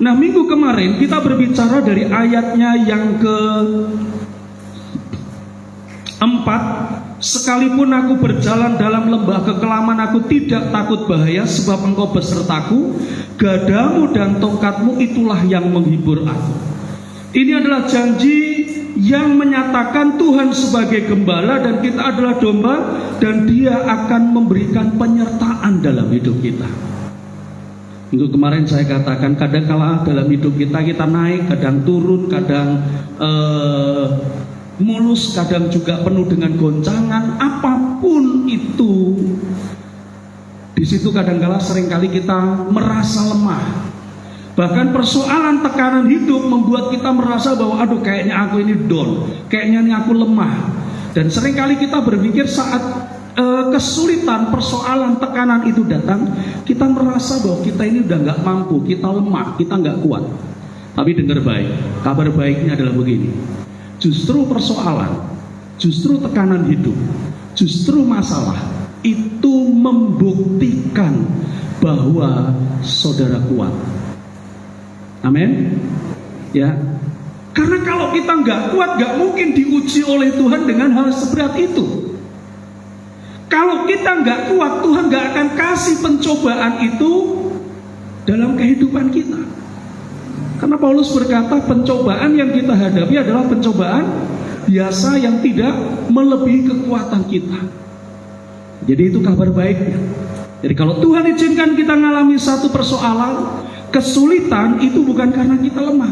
Nah, minggu kemarin kita berbicara dari ayatnya yang keempat. Sekalipun aku berjalan dalam lembah kekelaman, aku tidak takut bahaya, sebab engkau besertaku, gadamu dan tongkatmu itulah yang menghibur aku. Ini adalah janji yang menyatakan Tuhan sebagai gembala dan kita adalah domba, dan Dia akan memberikan penyertaan dalam hidup kita. Minggu kemarin saya katakan kadang-kala dalam hidup kita naik, kadang turun, kadang mulus, kadang juga penuh dengan goncangan. Apapun itu, di situ kadang-kala seringkali kita merasa lemah. Bahkan persoalan tekanan hidup membuat kita merasa bahwa aduh, kayaknya aku ini down, kayaknya ini aku lemah. Dan seringkali kita berpikir saat kesulitan, persoalan, tekanan itu datang, kita merasa bahwa kita ini udah gak mampu, kita lemah, kita gak kuat. Tapi dengar baik, kabar baiknya adalah begini. Justru persoalan, justru tekanan hidup, justru masalah itu membuktikan bahwa saudara kuat. Amin. Ya. Karena kalau kita nggak kuat, nggak mungkin diuji oleh Tuhan dengan hal seberat itu. Kalau kita nggak kuat, Tuhan nggak akan kasih pencobaan itu dalam kehidupan kita. Karena Paulus berkata pencobaan yang kita hadapi adalah pencobaan biasa yang tidak melebihi kekuatan kita. Jadi itu kabar baiknya. Jadi kalau Tuhan izinkan kita mengalami satu persoalan, kesulitan, itu bukan karena kita lemah,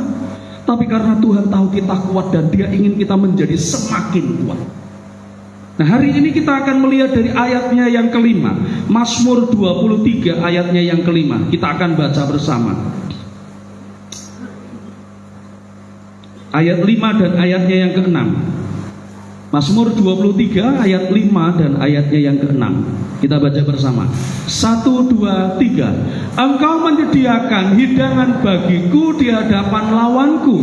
tapi karena Tuhan tahu kita kuat dan Dia ingin kita menjadi semakin kuat. Nah, hari ini kita akan melihat dari ayatnya yang kelima, Mazmur 23 ayatnya yang kelima. Kita akan baca bersama. Ayat 5 dan ayatnya yang ke-6. Mazmur 23 ayat 5 dan ayatnya yang ke-6. Kita baca bersama. 1, 2, 3. Engkau menyediakan hidangan bagiku di hadapan lawanku.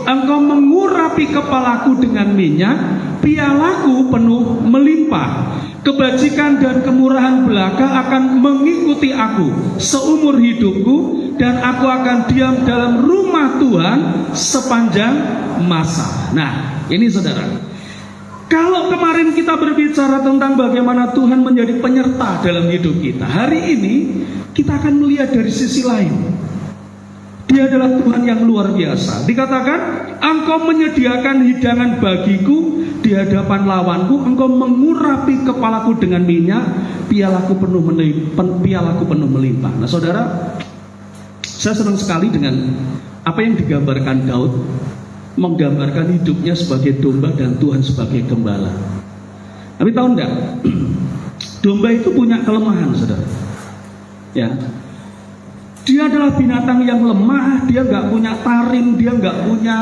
Engkau mengurapi kepalaku dengan minyak, pialaku penuh melimpah. Kebajikan dan kemurahan belaka akan mengikuti aku seumur hidupku, dan aku akan diam dalam rumah Tuhan sepanjang masa. Nah, ini saudara, kalau kemarin kita berbicara tentang bagaimana Tuhan menjadi penyerta dalam hidup kita, hari ini kita akan melihat dari sisi lain. Dia adalah Tuhan yang luar biasa. Dikatakan, engkau menyediakan hidangan bagiku di hadapan lawanku, engkau mengurapi kepalaku dengan minyak, pialaku penuh melimpah. Nah, saudara, saya senang sekali dengan apa yang digambarkan Daud, menggambarkan hidupnya sebagai domba dan Tuhan sebagai gembala. Tapi tahu enggak, domba itu punya kelemahan, saudara. Ya, dia adalah binatang yang lemah, dia nggak punya taring, dia nggak punya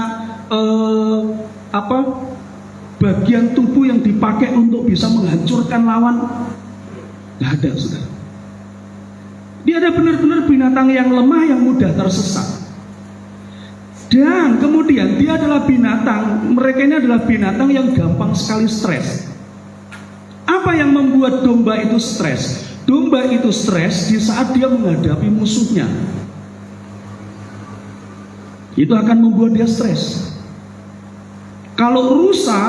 bagian tubuh yang dipakai untuk bisa menghancurkan lawan. Nggak ada, saudara. Dia ada benar-benar binatang yang lemah, yang mudah tersesat. Dan kemudian dia adalah binatang, mereka ini adalah binatang yang gampang sekali stres. Apa yang membuat domba itu stres? Domba itu stres di saat dia menghadapi musuhnya. Itu akan membuat dia stres. Kalau rusa,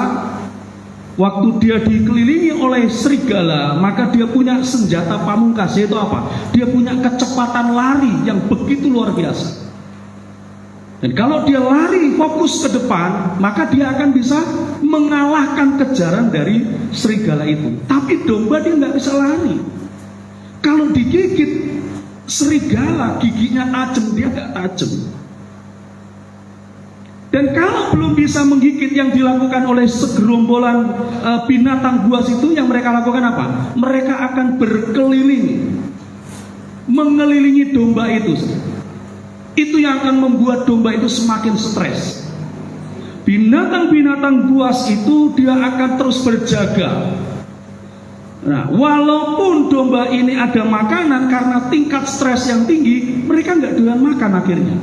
waktu dia dikelilingi oleh serigala, maka dia punya senjata pamungkas, yaitu apa? Dia punya kecepatan lari yang begitu luar biasa. Dan kalau dia lari fokus ke depan, maka dia akan bisa mengalahkan kejaran dari serigala itu. Tapi domba dia nggak bisa lari. Kalau digigit serigala, giginya tajam, dia nggak tajam. Dan kalau belum bisa menggigit, yang dilakukan oleh segerombolan binatang buas itu, yang mereka lakukan apa? Mereka akan berkeliling, mengelilingi domba itu. Itu yang akan membuat domba itu semakin stres. Binatang-binatang buas itu dia akan terus berjaga. Nah, walaupun domba ini ada makanan, karena tingkat stres yang tinggi, mereka nggak doyan makan akhirnya.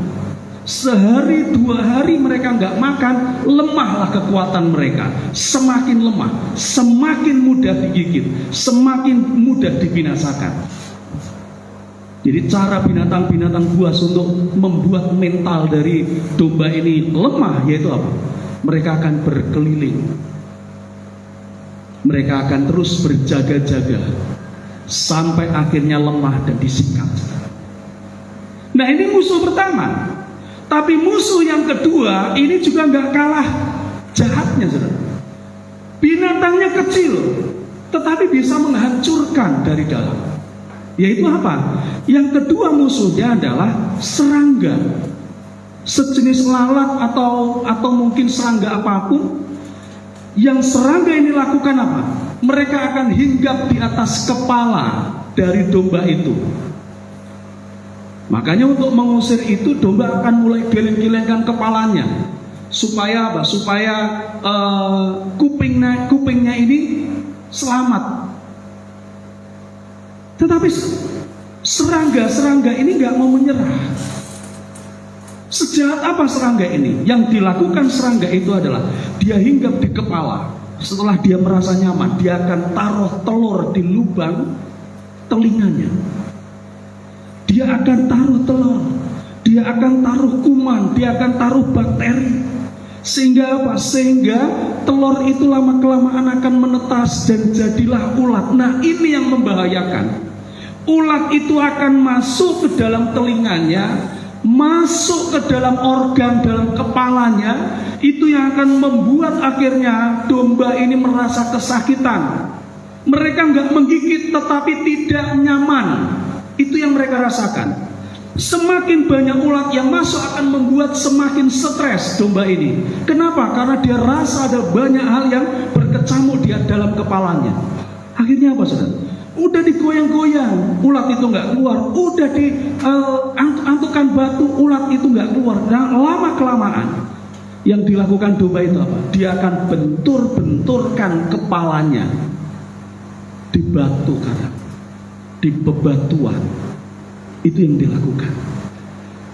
Sehari 2 hari mereka nggak makan, lemahlah kekuatan mereka. Semakin lemah, semakin mudah digigit, semakin mudah dibinasakan. Jadi cara binatang-binatang buas untuk membuat mental dari domba ini lemah yaitu apa? Mereka akan berkeliling. Mereka akan terus berjaga-jaga sampai akhirnya lemah dan disikat. Nah, ini musuh pertama. Tapi musuh yang kedua ini juga nggak kalah jahatnya, saudara. Binatangnya kecil, tetapi bisa menghancurkan dari dalam. Yaitu apa? Yang kedua musuhnya adalah serangga, sejenis lalat atau mungkin serangga apapun. Yang serangga ini lakukan apa? Mereka akan hinggap di atas kepala dari domba itu. Makanya untuk mengusir itu, domba akan mulai geleng-gelengkan kepalanya supaya apa? Supaya kupingnya ini selamat. Tetapi serangga ini nggak mau menyerah. Sejahat apa serangga ini? Yang dilakukan serangga itu adalah dia hinggap di kepala. Setelah dia merasa nyaman, dia akan taruh telur di lubang telinganya. Dia akan taruh telur, dia akan taruh kuman, dia akan taruh bakteri. Sehingga apa? Sehingga telur itu lama-kelamaan akan menetas dan jadilah ulat. Nah, ini yang membahayakan. Ulat itu akan masuk ke dalam telinganya, masuk ke dalam organ dalam kepalanya. Itu yang akan membuat akhirnya domba ini merasa kesakitan. Mereka nggak menggigit tetapi tidak nyaman. Itu yang mereka rasakan. Semakin banyak ulat yang masuk akan membuat semakin stres domba ini. Kenapa? Karena dia rasa ada banyak hal yang berkecamuk di dalam kepalanya. Akhirnya apa, saudara? Udah digoyang-goyang, ulat itu nggak keluar. Udah diantukan batu, ulat itu nggak keluar. Nah, lama-kelamaan yang dilakukan domba itu apa? Dia akan bentur-benturkan kepalanya di batu karang, di bebatuan. Itu yang dilakukan.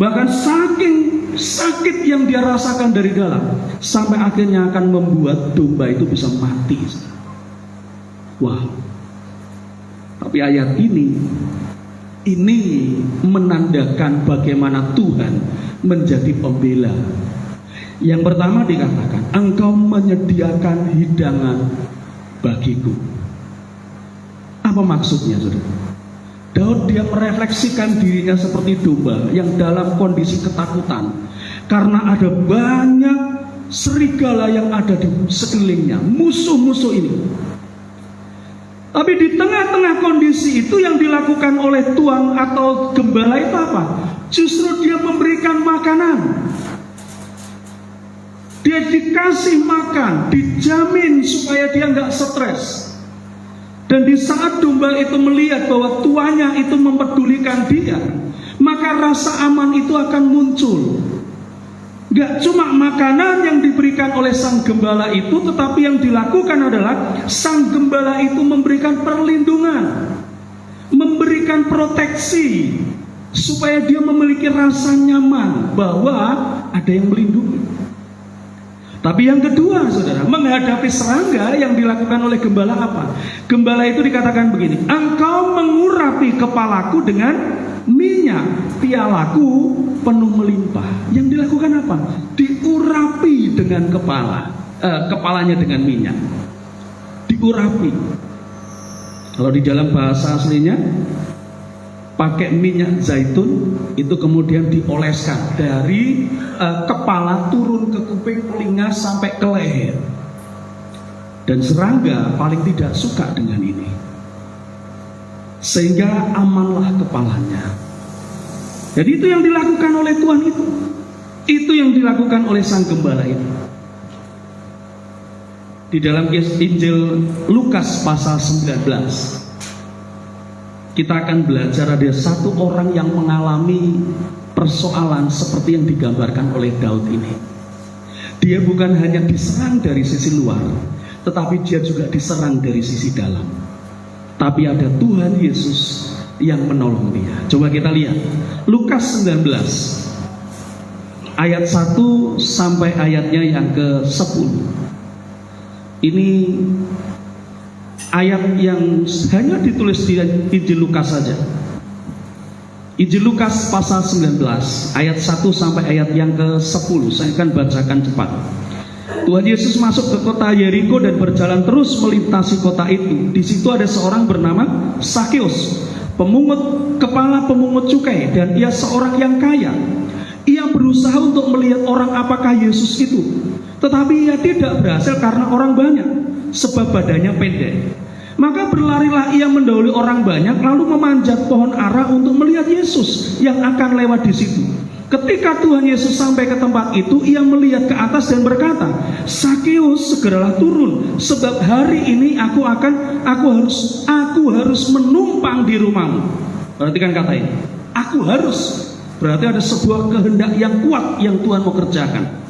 Bahkan saking sakit yang dia rasakan dari dalam, sampai akhirnya akan membuat domba itu bisa mati. Wow. Tapi ayat ini menandakan bagaimana Tuhan menjadi pembela. Yang pertama dikatakan, engkau menyediakan hidangan bagiku. Apa maksudnya, saudara? Daud dia merefleksikan dirinya seperti domba yang dalam kondisi ketakutan karena ada banyak serigala yang ada di sekelilingnya, musuh-musuh ini. Tapi di tengah-tengah kondisi itu yang dilakukan oleh tuan atau gembala itu apa? Justru dia memberikan makanan. Dia dikasih makan, dijamin supaya dia nggak stres. Dan di saat domba itu melihat bahwa tuannya itu mempedulikan dia, maka rasa aman itu akan muncul. Gak cuma makanan yang diberikan oleh sang gembala itu, tetapi yang dilakukan adalah sang gembala itu memberikan perlindungan, memberikan proteksi, supaya dia memiliki rasa nyaman bahwa ada yang melindungi. Tapi yang kedua, saudara, menghadapi serangga yang dilakukan oleh gembala apa? Gembala itu dikatakan begini, engkau mengurapi kepalaku dengan minyak, pialaku penuh melimpah. Yang dilakukan apa? Diurapi dengan kepalanya dengan minyak. Diurapi. Kalau di dalam bahasa aslinya pakai minyak zaitun, itu kemudian dioleskan dari kepala turun ke kuping, telinga sampai ke leher. Dan serangga paling tidak suka dengan ini, sehingga amanlah kepalanya. Jadi itu yang dilakukan oleh Tuhan itu yang dilakukan oleh sang gembala itu. Di dalam Injil Lukas pasal 19 kita akan belajar ada satu orang yang mengalami persoalan seperti yang digambarkan oleh Daud ini. Dia bukan hanya diserang dari sisi luar, tetapi dia juga diserang dari sisi dalam. Tapi ada Tuhan Yesus yang menolong dia. Coba kita lihat Lukas 19 ayat 1 sampai ayatnya yang ke-10. Ini ayat yang hanya ditulis di Injil Lukas saja. Injil Lukas pasal 19 ayat 1 sampai ayat yang ke-10. Saya akan bacakan cepat. Tuhan Yesus masuk ke kota Yeriko dan berjalan terus melintasi kota itu. Di situ ada seorang bernama Sakeus, kepala pemungut cukai, dan ia seorang yang kaya. Ia berusaha untuk melihat orang apakah Yesus itu, tetapi ia tidak berhasil karena orang banyak, sebab badannya pendek. Maka berlarilah ia mendahului orang banyak, lalu memanjat pohon ara untuk melihat Yesus yang akan lewat di situ. Ketika Tuhan Yesus sampai ke tempat itu, ia melihat ke atas dan berkata, "Sakeus, segeralah turun, sebab hari ini aku harus menumpang di rumahmu." Perhatikan kata ini. Aku harus. Berarti ada sebuah kehendak yang kuat yang Tuhan mau kerjakan.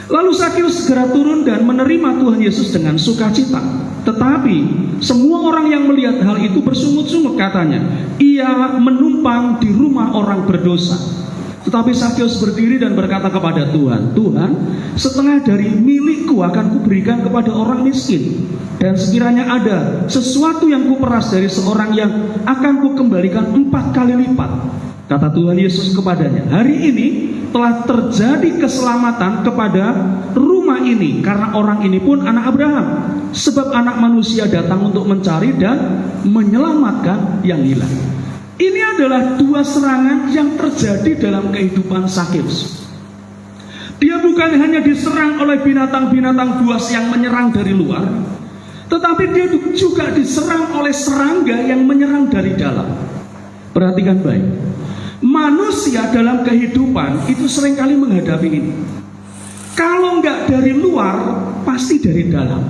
Lalu Sakeus segera turun dan menerima Tuhan Yesus dengan sukacita. Tetapi semua orang yang melihat hal itu bersungut-sungut, katanya, "Ia menumpang di rumah orang berdosa." Tetapi Sakeus berdiri dan berkata kepada Tuhan, "Tuhan, setengah dari milikku akan kuberikan kepada orang miskin. Dan sekiranya ada sesuatu yang kuperas dari seorang, yang akan kukembalikan 4 kali lipat." Kata Tuhan Yesus kepadanya, "Hari ini telah terjadi keselamatan kepada rumah ini, karena orang ini pun anak Abraham. Sebab anak manusia datang untuk mencari dan menyelamatkan yang hilang." Ini adalah 2 serangan yang terjadi dalam kehidupan Sakeus. Dia bukan hanya diserang oleh binatang-binatang buas yang menyerang dari luar, tetapi dia juga diserang oleh serangga yang menyerang dari dalam. Perhatikan baik. Manusia dalam kehidupan itu seringkali menghadapi ini. Kalau enggak dari luar, pasti dari dalam.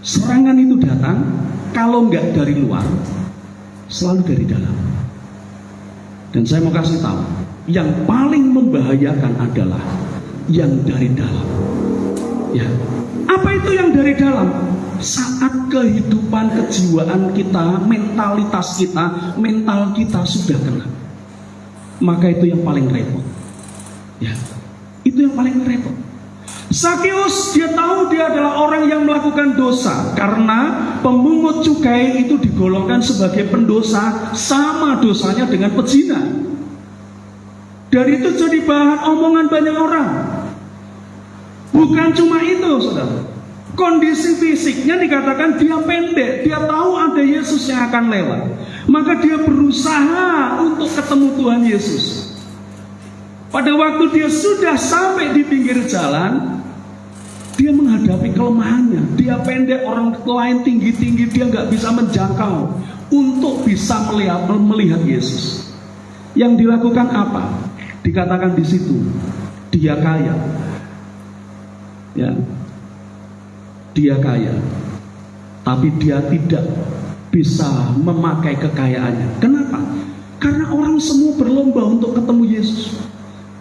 Serangan itu datang, kalau enggak dari luar, selalu dari dalam. Dan saya mau kasih tahu, yang paling membahayakan adalah yang dari dalam. Ya, apa itu yang dari dalam? Saat kehidupan kejiwaan kita, mentalitas kita, mental kita sudah kena, maka itu yang paling repot. Ya, itu yang paling repot. Sakeus, dia tahu dia adalah orang yang melakukan dosa, karena pemungut cukai itu digolongkan sebagai pendosa, sama dosanya dengan pezina. Dan itu jadi bahan omongan banyak orang. Bukan cuma itu, saudara. Kondisi fisiknya dikatakan dia pendek. Dia tahu ada Yesus yang akan lewat, maka dia berusaha untuk ketemu Tuhan Yesus. Pada waktu dia sudah sampai di pinggir jalan, dia menghadapi kelemahannya. Dia pendek, orang lain tinggi-tinggi, dia nggak bisa menjangkau untuk bisa melihat Yesus. Yang dilakukan apa? Dikatakan di situ, dia kaya. Ya, dia kaya, tapi dia tidak bisa memakai kekayaannya. Kenapa? Karena orang semua berlomba untuk ketemu Yesus.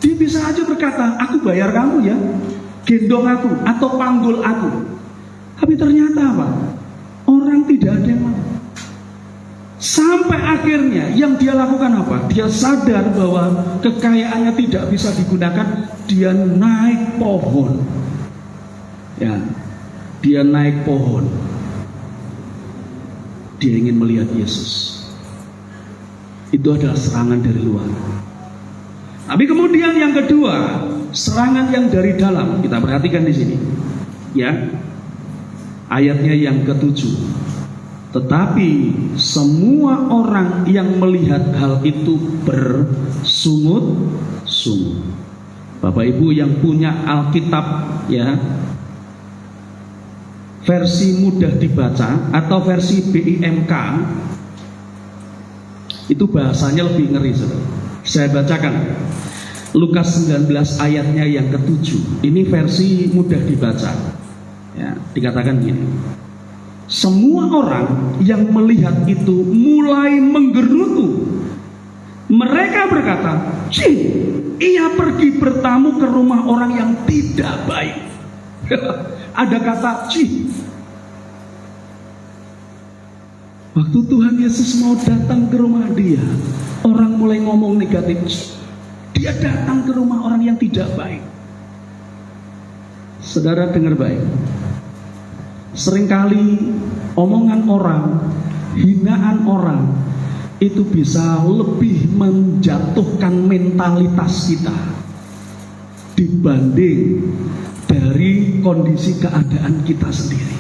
Dia bisa aja berkata, "Aku bayar kamu ya, gendong aku atau panggul aku." Tapi ternyata apa? Orang tidak ada yang mau. Sampai akhirnya yang dia lakukan apa? Dia sadar bahwa kekayaannya tidak bisa digunakan. Dia naik pohon. Ya, dia naik pohon. Dia ingin melihat Yesus. Itu adalah serangan dari luar. Tapi kemudian yang kedua, serangan yang dari dalam. Kita perhatikan di sini. Ya. Ayatnya yang ke-7. Tetapi semua orang yang melihat hal itu bersungut-sungut. Bapak Ibu yang punya Alkitab, ya, versi mudah dibaca atau versi BIMK, itu bahasanya lebih ngeri, saudara. Saya bacakan Lukas 19 ayatnya yang ke-7. Ini versi mudah dibaca. Ya, dikatakan gini. Semua orang yang melihat itu mulai menggerutu. Mereka berkata, "Cih, ia pergi bertamu ke rumah orang yang tidak baik." Ada kata "cih". Waktu Tuhan Yesus mau datang ke rumah dia, orang mulai ngomong negatif. Dia datang ke rumah orang yang tidak baik. Saudara dengar baik. Seringkali omongan orang, hinaan orang, itu bisa lebih menjatuhkan mentalitas kita dibanding dari kondisi keadaan kita sendiri.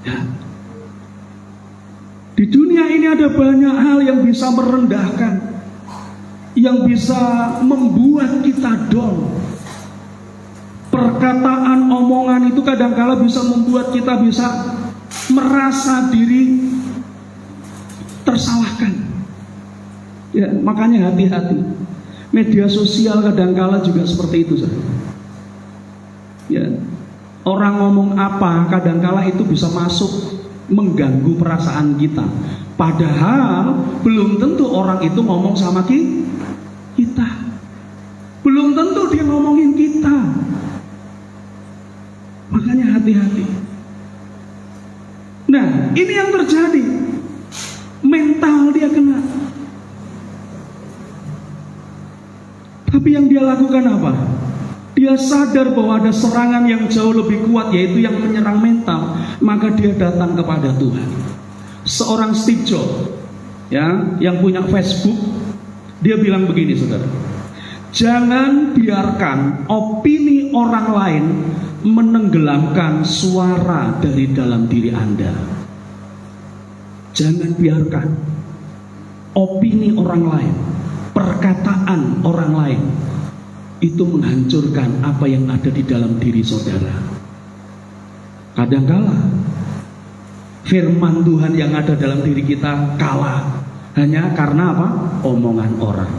Ya. Di dunia ini ada banyak hal yang bisa merendahkan, yang bisa membuat kita down. Perkataan, omongan itu kadangkala bisa membuat kita bisa merasa diri tersalahkan. Ya, makanya hati-hati. Media sosial kadangkala juga seperti itu, saudara. Ya, orang ngomong apa kadangkala itu bisa masuk mengganggu perasaan kita. Padahal belum tentu orang itu ngomong sama kita. Belum tentu dia ngomongin kita. Makanya hati-hati. Nah, ini yang terjadi. Mental dia kena. Tapi yang dia lakukan apa? Dia sadar bahwa ada serangan yang jauh lebih kuat, yaitu yang menyerang mental. Maka dia datang kepada Tuhan. Seorang Steve Jobs, ya, yang punya Facebook, dia bilang begini, saudara. Jangan biarkan opini orang lain menenggelamkan suara dari dalam diri Anda. Jangan biarkan opini orang lain, perkataan orang lain itu menghancurkan apa yang ada di dalam diri saudara. Kadangkala firman Tuhan yang ada dalam diri kita kalah hanya karena apa? Omongan orang.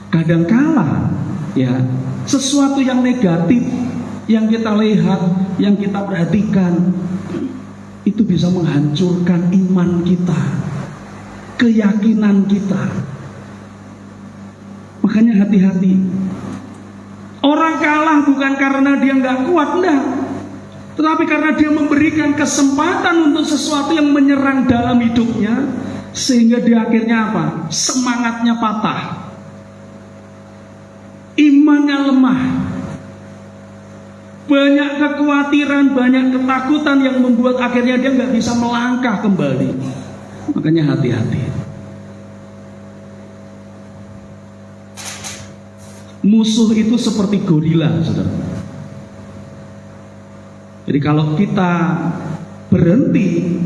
Kadangkala ya, sesuatu yang negatif yang kita lihat, yang kita perhatikan, itu bisa menghancurkan iman kita, keyakinan kita. Makanya hati-hati. Orang kalah bukan karena dia nggak kuat, enggak, tetapi karena dia memberikan kesempatan untuk sesuatu yang menyerang dalam hidupnya, sehingga dia akhirnya apa? Semangatnya patah, imannya lemah, banyak kekhawatiran, banyak ketakutan yang membuat akhirnya dia nggak bisa melangkah kembali. Makanya hati-hati. Musuh itu seperti gorila, saudara. Jadi kalau kita berhenti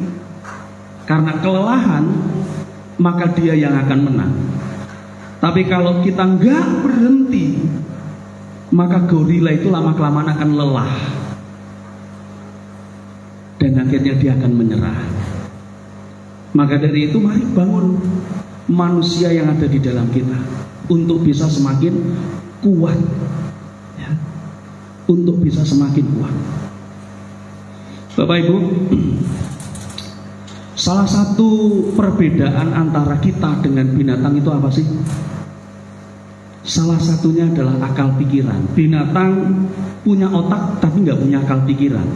karena kelelahan, maka dia yang akan menang. Tapi kalau kita nggak berhenti, maka gorila itu lama-kelamaan akan lelah, dan akhirnya dia akan menyerah. Maka dari itu mari bangun manusia yang ada di dalam kita untuk bisa semakin kuat, ya, untuk bisa semakin kuat. Bapak Ibu, salah satu perbedaan antara kita dengan binatang itu apa sih? Salah satunya adalah akal pikiran. Binatang punya otak tapi nggak punya akal pikiran.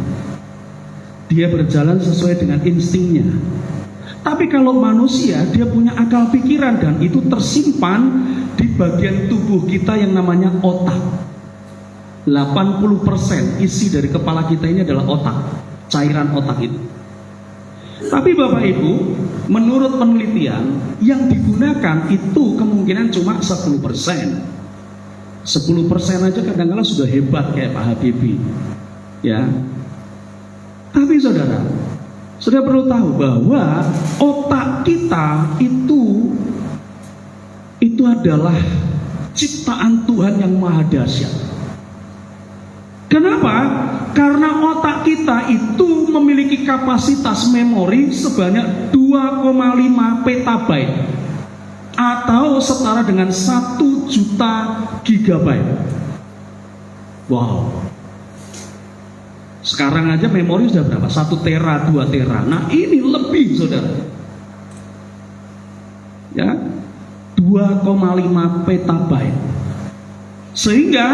Dia berjalan sesuai dengan instingnya. Tapi kalau manusia, dia punya akal pikiran, dan itu tersimpan di bagian tubuh kita yang namanya otak. 80% isi dari kepala kita ini adalah otak, cairan otak itu. Tapi Bapak Ibu, menurut penelitian yang digunakan itu kemungkinan cuma 10%. 10% aja kadang-kadang sudah hebat kayak Pak Habibie, ya. Tapi saudara perlu tahu bahwa otak kita itu adalah ciptaan Tuhan yang maha dahsyat. Kenapa? Karena otak kita itu memiliki kapasitas memori sebanyak 2,5 petabyte atau setara dengan 1 juta gigabyte. Wow. Sekarang aja memori sudah berapa? 1 tera, 2 tera. Nah ini lebih, saudara. Ya, 2,5 petabyte. Sehingga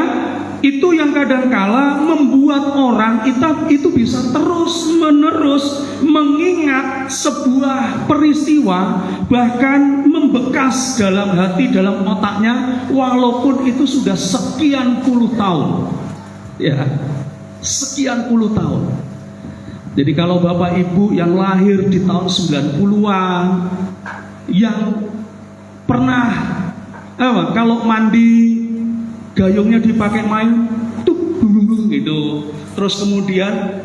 itu yang kadangkala membuat orang itu bisa terus-menerus mengingat sebuah peristiwa, bahkan membekas dalam hati, dalam otaknya, walaupun itu sudah sekian puluh tahun. Ya, sekian puluh tahun. Jadi kalau Bapak Ibu yang lahir di tahun 90-an, yang pernah kalau mandi gayungnya dipakai main tuh gitu. Terus kemudian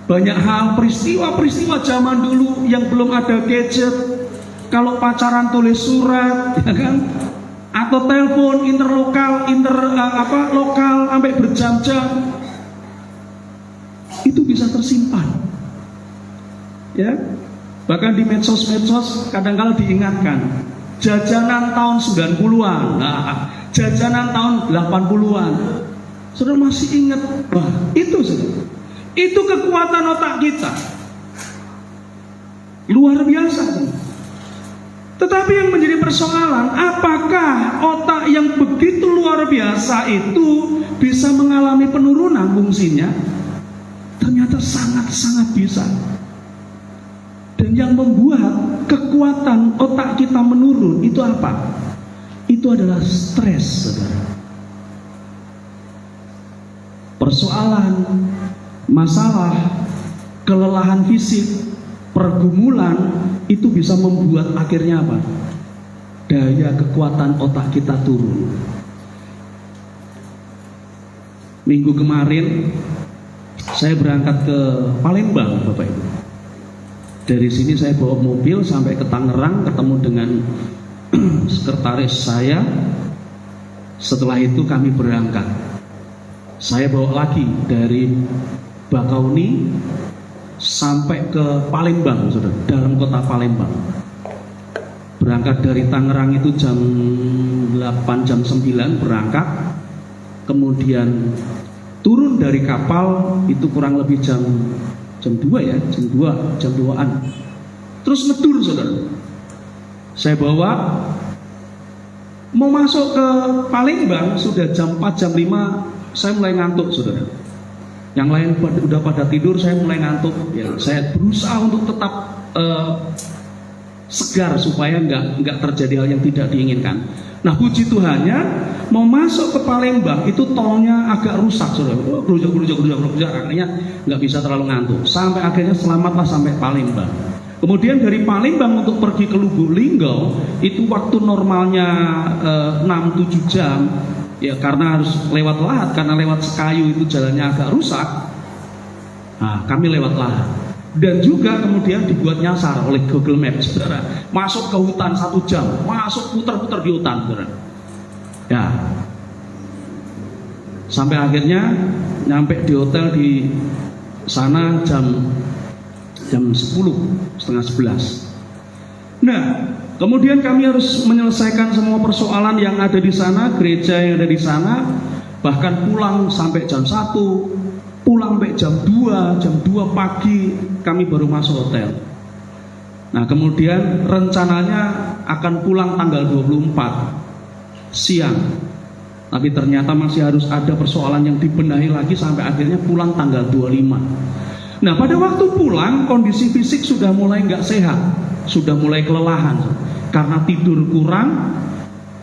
banyak hal peristiwa zaman dulu yang belum ada gadget. Kalau pacaran tulis surat, ya kan? Atau telepon interlokal, lokal sampai berjam-jam. Itu bisa tersimpan. Ya. Bahkan di medsos kadang-kala diingatkan jajanan tahun 90-an, jajanan tahun 80-an. Saudara masih ingat? Wah, itu saudara. Itu kekuatan otak kita. Luar biasa. Tetapi yang menjadi persoalan, apakah otak yang begitu luar biasa itu bisa mengalami penurunan fungsinya? Ternyata sangat-sangat bisa. Dan yang membuat kekuatan otak kita menurun itu apa? Itu adalah stres, saudara. Persoalan, masalah, kelelahan fisik, pergumulan itu bisa membuat akhirnya apa? Daya kekuatan otak kita turun. Minggu kemarin saya berangkat ke Palembang, Bapak Ibu. Dari sini saya bawa mobil sampai ke Tangerang, ketemu dengan sekretaris saya. Setelah itu kami berangkat. Saya bawa lagi dari Bakauni sampai ke Palembang, saudara, dalam kota Palembang. Berangkat dari Tangerang itu jam 8, jam 9 berangkat. Kemudian turun dari kapal itu kurang lebih jam 2 ya, jam 2-an. Terus ngedur, saudara. Saya bawa mau masuk ke Palembang sudah jam 4, jam 5 saya mulai ngantuk, saudara. Yang lain udah pada tidur, saya mulai ngantuk. Ya, saya berusaha untuk tetap segar supaya nggak terjadi hal yang tidak diinginkan. Nah, puji Tuhannya mau masuk ke Palembang itu tolnya agak rusak, saudara. Gerujak, akhirnya nggak bisa terlalu ngantuk. Sampai akhirnya selamatlah sampai Palembang. Kemudian dari Palembang untuk pergi ke Lubuk Linggau itu waktu normalnya 6-7 jam. Ya, karena harus lewat lahat, karena lewat Sekayu itu jalannya agak rusak. Nah, kami lewat lahat. Dan juga kemudian dibuat nyasar oleh Google Maps, saudara. Masuk ke hutan 1 jam, masuk putar-putar di hutan, saudara. Ya. Sampai akhirnya nyampe di hotel di sana jam 10, setengah 11. Nah, kemudian kami harus menyelesaikan semua persoalan yang ada di sana, gereja yang ada di sana, bahkan pulang sampai jam 1, pulang sampai jam 2 pagi kami baru masuk hotel. Nah, kemudian rencananya akan pulang tanggal 24 siang. Tapi ternyata masih harus ada persoalan yang dibenahi lagi sampai akhirnya pulang tanggal 25. Nah, pada waktu pulang kondisi fisik sudah mulai nggak sehat, sudah mulai kelelahan karena tidur kurang,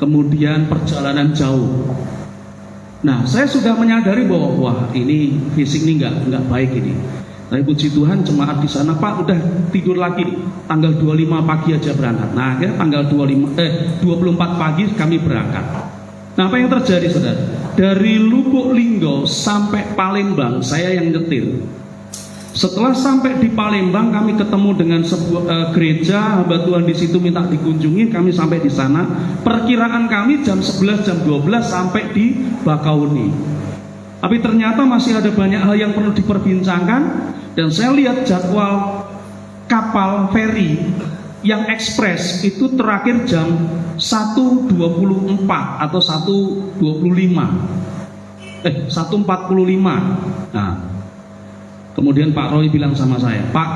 kemudian perjalanan jauh. Nah, saya sudah menyadari bahwa wah, ini fisik ini nggak baik ini. Tapi puji Tuhan jemaat di sana, Pak, udah tidur lagi tanggal 25 pagi aja berangkat. Nah, akhirnya tanggal 24 pagi kami berangkat. Nah, apa yang terjadi, saudara? Dari Lubuk Linggau sampai Palembang saya yang nyetir. Setelah sampai di Palembang, kami ketemu dengan sebuah gereja hamba Tuhan di situ minta dikunjungi. Kami sampai di sana. Perkiraan kami jam 11, jam 12 sampai di Bakauni. Tapi ternyata masih ada banyak hal yang perlu diperbincangkan. Dan saya lihat jadwal kapal feri yang ekspres itu terakhir jam 1.24 atau 1.25. 1.45. Nah, kemudian Pak Roy bilang sama saya, Pak,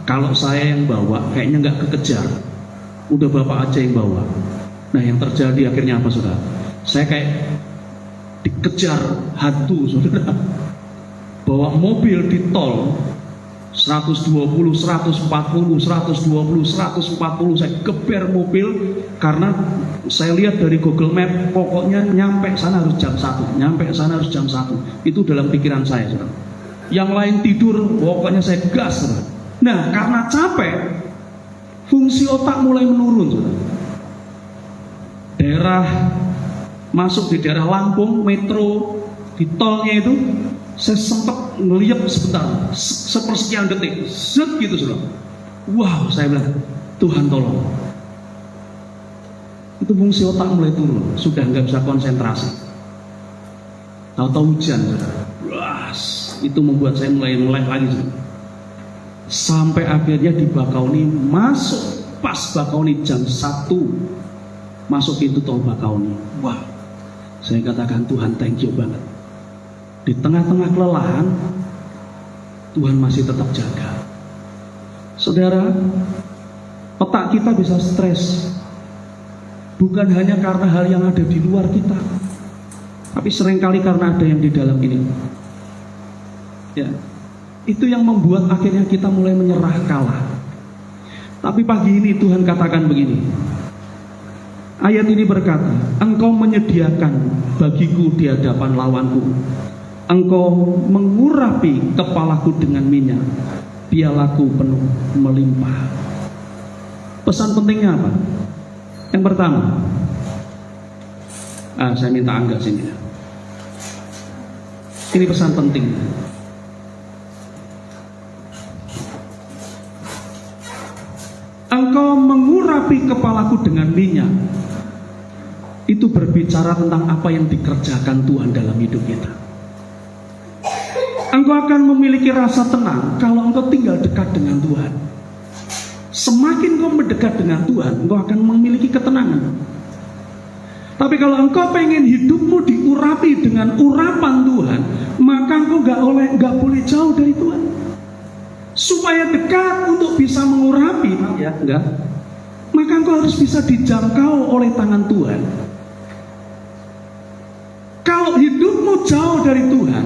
kalau saya yang bawa kayaknya nggak kekejar, udah Bapak aja yang bawa. Nah, yang terjadi akhirnya apa, saudara? Saya kayak dikejar hantu, saudara. Bawa mobil di tol 120, 140, 120, 140, saya geber mobil karena saya lihat dari Google Map pokoknya nyampe sana harus jam 1, nyampe sana harus jam 1. Itu dalam pikiran saya, saudara. Yang lain tidur, pokoknya saya gas. Nah, karena capek, fungsi otak mulai menurun. Daerah masuk di daerah Lampung, metro, di tolnya itu, saya sempat ngeliat sebentar, sepersekian detik, set gitu sudah. Wow, saya bilang, Tuhan tolong. Itu fungsi otak mulai turun, sudah nggak bisa konsentrasi. Tahu-tahu hujan, sudah. Wah, itu membuat saya mulai lagi. Sudah. Sampai akhirnya di Bakauni masuk pas Bakauni jam 1 masuk pintu tol Bakauni. Wah, saya katakan Tuhan thank you banget. Di tengah-tengah kelelahan Tuhan masih tetap jaga. Saudara, otak kita bisa stres bukan hanya karena hal yang ada di luar kita, tapi seringkali karena ada yang di dalam ini. Ya. Itu yang membuat akhirnya kita mulai menyerah kalah. Tapi pagi ini Tuhan katakan begini. Ayat ini berkata, Engkau menyediakan bagiku di hadapan lawanku. Engkau mengurapi kepalaku dengan minyak, pialaku penuh melimpah. Pesan pentingnya apa? Yang pertama, saya minta Angga sini. Ini pesan penting. Engkau mengurapi kepalaku dengan minyak. Itu berbicara tentang apa yang dikerjakan Tuhan dalam hidup kita. Engkau akan memiliki rasa tenang kalau engkau tinggal dekat dengan Tuhan. Semakin engkau mendekat dengan Tuhan, engkau akan memiliki ketenangan. Tapi kalau engkau pengen hidupmu diurapi dengan urapan Tuhan, maka engkau gak boleh jauh dari Tuhan. Supaya dekat untuk bisa mengurapi, ya enggak, maka engkau harus bisa dijangkau oleh tangan Tuhan. Kalau hidupmu jauh dari Tuhan,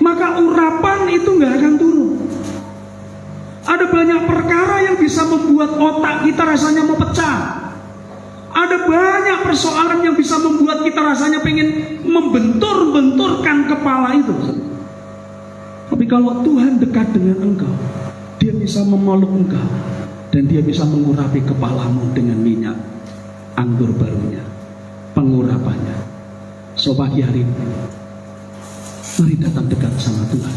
maka urapan itu enggak akan turun. Ada banyak perkara yang bisa membuat otak kita rasanya mau pecah. Ada banyak persoalan yang bisa membuat kita rasanya pengen membentur-benturkan kepala itu. Tapi kalau Tuhan dekat dengan engkau, Dia bisa memeluk engkau, dan Dia bisa mengurapi kepalamu dengan minyak anggur barunya, pengurapannya. So pagi hari ini, mari datang dekat sama Tuhan.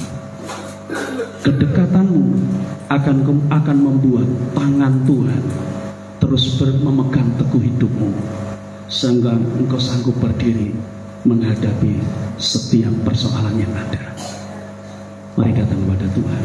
Kedekatanmu akan membuat tangan Tuhan terus memegang teguh hidupmu, sehingga engkau sanggup berdiri menghadapi setiap persoalan yang ada. Mari datang kepada Tuhan.